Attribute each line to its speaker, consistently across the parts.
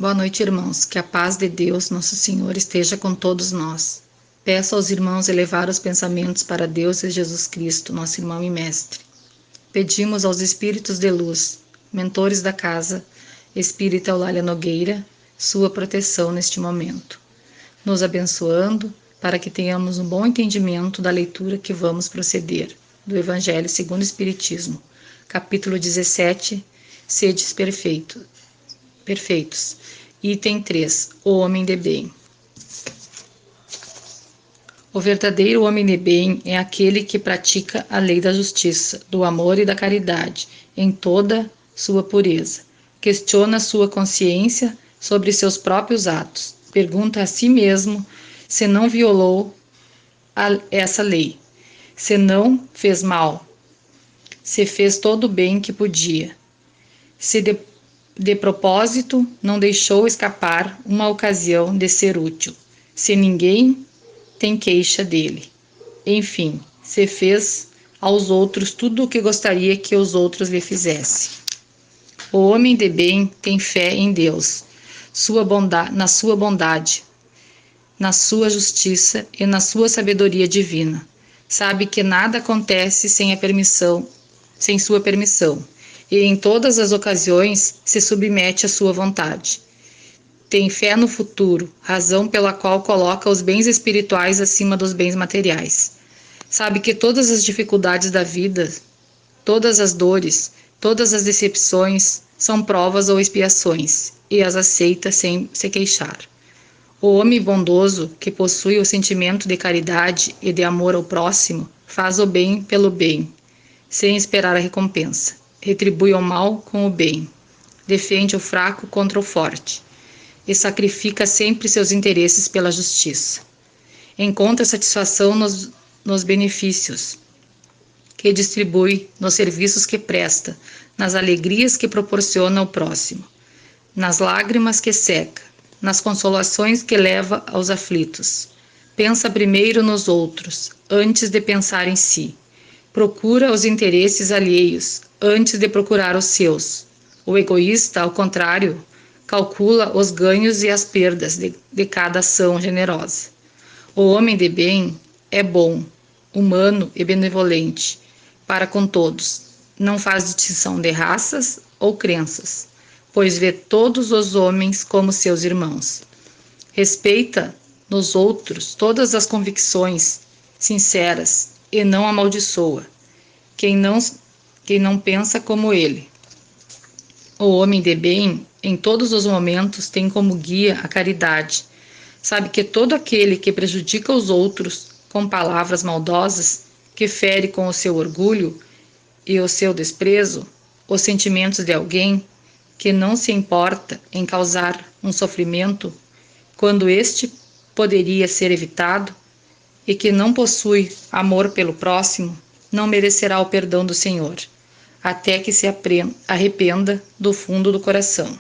Speaker 1: Boa noite, irmãos. Que a paz de Deus, nosso Senhor, esteja com todos nós. Peço aos irmãos elevar os pensamentos para Deus e Jesus Cristo, nosso irmão e mestre. Pedimos aos espíritos de luz, mentores da casa, Espírita Eulália Nogueira, sua proteção neste momento, nos abençoando para que tenhamos um bom entendimento da leitura que vamos proceder, do Evangelho segundo o Espiritismo, capítulo 17, Sedes perfeitos. Item 3. O homem de bem. O verdadeiro homem de bem é aquele que pratica a lei da justiça, do amor e da caridade, em toda sua pureza. Questiona sua consciência sobre seus próprios atos. Pergunta a si mesmo se não violou essa lei, se não fez mal, se fez todo o bem que podia, se de propósito não deixou escapar uma ocasião de ser útil, se ninguém tem queixa dele. Enfim, se fez aos outros tudo o que gostaria que os outros lhe fizessem. O homem de bem tem fé em Deus, na sua bondade, na sua justiça e na sua sabedoria divina. Sabe que nada acontece sem sua permissão, e em todas as ocasiões se submete à sua vontade. Tem fé no futuro, razão pela qual coloca os bens espirituais acima dos bens materiais. Sabe que todas as dificuldades da vida, todas as dores, todas as decepções são provas ou expiações, e as aceita sem se queixar. O homem bondoso, que possui o sentimento de caridade e de amor ao próximo, faz o bem pelo bem, sem esperar a recompensa. Retribui o mal com o bem, defende o fraco contra o forte, e sacrifica sempre seus interesses pela justiça. Encontra satisfação nos benefícios que distribui, nos serviços que presta, nas alegrias que proporciona ao próximo, nas lágrimas que seca, nas consolações que leva aos aflitos. Pensa primeiro nos outros, antes de pensar em si. Procura os interesses alheios, antes de procurar os seus. O egoísta, ao contrário, calcula os ganhos e as perdas de cada ação generosa. O homem de bem é bom, humano e benevolente para com todos. Não faz distinção de raças ou crenças, pois vê todos os homens como seus irmãos. Respeita nos outros todas as convicções sinceras e não amaldiçoa quem não pensa como ele. O homem de bem, em todos os momentos, tem como guia a caridade. Sabe que todo aquele que prejudica os outros com palavras maldosas, que fere com o seu orgulho e o seu desprezo os sentimentos de alguém, que não se importa em causar um sofrimento quando este poderia ser evitado, e que não possui amor pelo próximo, não merecerá o perdão do Senhor, até que se arrependa do fundo do coração.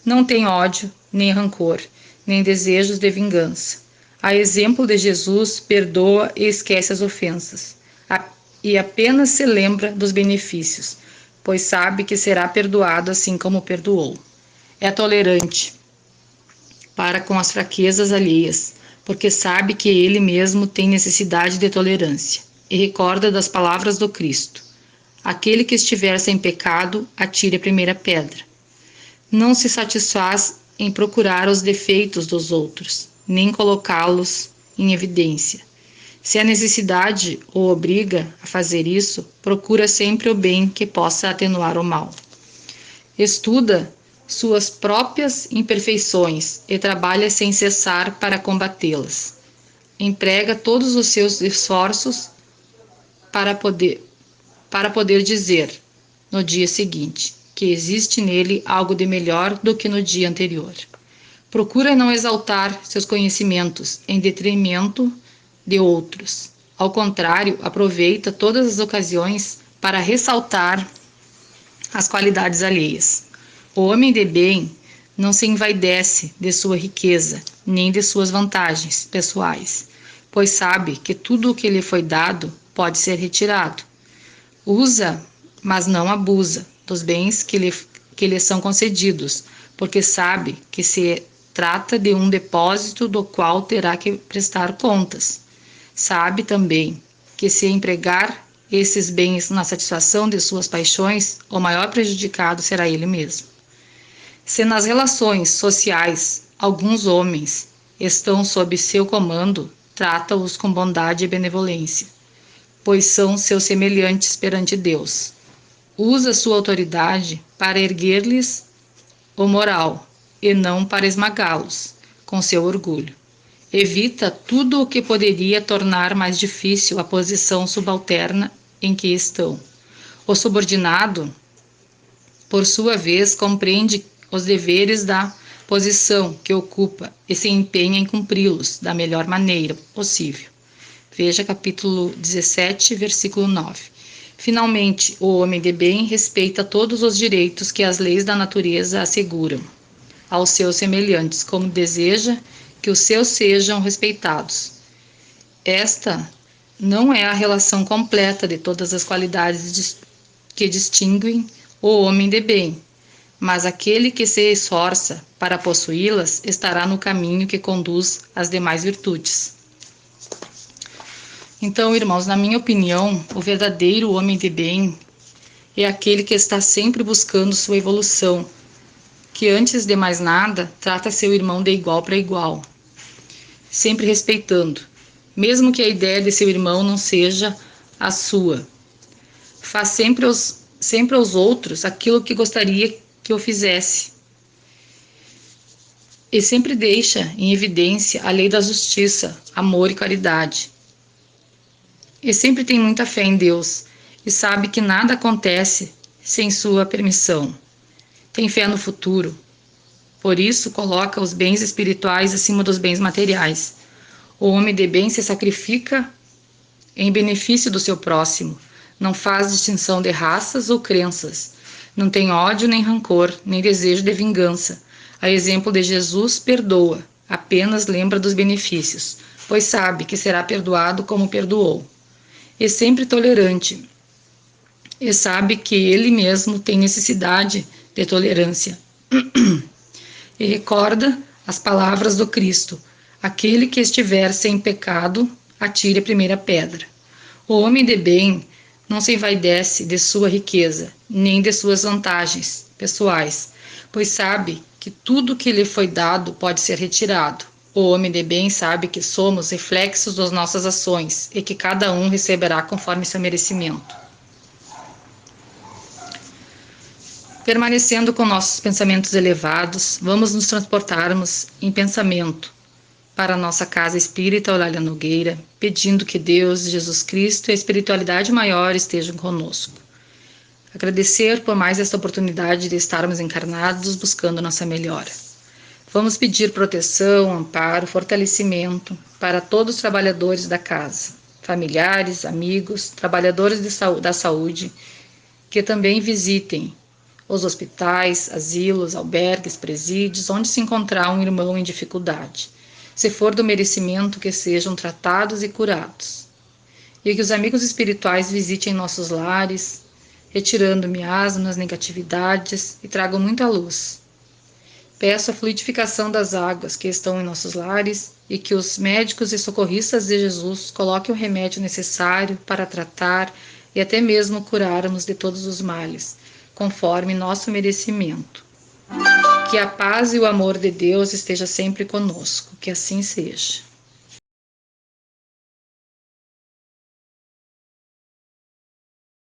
Speaker 1: Não tem ódio, nem rancor, nem desejos de vingança. A exemplo de Jesus, perdoa e esquece as ofensas, e apenas se lembra dos benefícios, pois sabe que será perdoado assim como perdoou. É tolerante para com as fraquezas alheias, porque sabe que ele mesmo tem necessidade de tolerância, e recorda das palavras do Cristo: aquele que estiver sem pecado, atire a primeira pedra. Não se satisfaz em procurar os defeitos dos outros, nem colocá-los em evidência. Se a necessidade o obriga a fazer isso, procura sempre o bem que possa atenuar o mal. Estuda suas próprias imperfeições e trabalha sem cessar para combatê-las. Emprega todos os seus esforços para poder dizer, no dia seguinte, que existe nele algo de melhor do que no dia anterior. Procura não exaltar seus conhecimentos em detrimento de outros. Ao contrário, aproveita todas as ocasiões para ressaltar as qualidades alheias. O homem de bem não se envaidece de sua riqueza, nem de suas vantagens pessoais, pois sabe que tudo o que lhe foi dado pode ser retirado. Usa, mas não abusa, dos bens que que lhe são concedidos, porque sabe que se trata de um depósito do qual terá que prestar contas. Sabe também que se empregar esses bens na satisfação de suas paixões, o maior prejudicado será ele mesmo. Se nas relações sociais alguns homens estão sob seu comando, trata-os com bondade e benevolência, pois são seus semelhantes perante Deus. Usa sua autoridade para erguer-lhes o moral, e não para esmagá-los com seu orgulho. Evita tudo o que poderia tornar mais difícil a posição subalterna em que estão. O subordinado, por sua vez, compreende os deveres da posição que ocupa e se empenha em cumpri-los da melhor maneira possível. Veja capítulo 17, versículo 9. Finalmente, o homem de bem respeita todos os direitos que as leis da natureza asseguram aos seus semelhantes, como deseja que os seus sejam respeitados. Esta não é a relação completa de todas as qualidades que distinguem o homem de bem, mas aquele que se esforça para possuí-las estará no caminho que conduz às demais virtudes. Então, irmãos, na minha opinião, o verdadeiro homem de bem é aquele que está sempre buscando sua evolução, que antes de mais nada trata seu irmão de igual para igual, sempre respeitando, mesmo que a ideia de seu irmão não seja a sua. Faz sempre aos outros aquilo que gostaria que o fizesse. E sempre deixa em evidência a lei da justiça, amor e caridade. E sempre tem muita fé em Deus e sabe que nada acontece sem sua permissão. Tem fé no futuro. Por isso, coloca os bens espirituais acima dos bens materiais. O homem de bem se sacrifica em benefício do seu próximo. Não faz distinção de raças ou crenças. Não tem ódio nem rancor, nem desejo de vingança. A exemplo de Jesus, perdoa. Apenas lembra dos benefícios, pois sabe que será perdoado como perdoou. E sempre tolerante. E sabe que ele mesmo tem necessidade de tolerância. E recorda as palavras do Cristo: aquele que estiver sem pecado, atire a primeira pedra. O homem de bem não se envaidece de sua riqueza, nem de suas vantagens pessoais, pois sabe que tudo que lhe foi dado pode ser retirado. O homem de bem sabe que somos reflexos das nossas ações e que cada um receberá conforme seu merecimento. Permanecendo com nossos pensamentos elevados, vamos nos transportarmos em pensamento para a nossa casa espírita Eulália Nogueira, pedindo que Deus, Jesus Cristo e a espiritualidade maior estejam conosco. Agradecer por mais esta oportunidade de estarmos encarnados buscando nossa melhora. Vamos pedir proteção, amparo, fortalecimento para todos os trabalhadores da casa, familiares, amigos, trabalhadores da saúde, que também visitem os hospitais, asilos, albergues, presídios, onde se encontrar um irmão em dificuldade. Se for do merecimento, que sejam tratados e curados. E que os amigos espirituais visitem nossos lares, retirando miasmas, negatividades e tragam muita luz. Peço a fluidificação das águas que estão em nossos lares e que os médicos e socorristas de Jesus coloquem o remédio necessário para tratar e até mesmo curarmos de todos os males, conforme nosso merecimento. Que a paz e o amor de Deus esteja sempre conosco, que assim seja.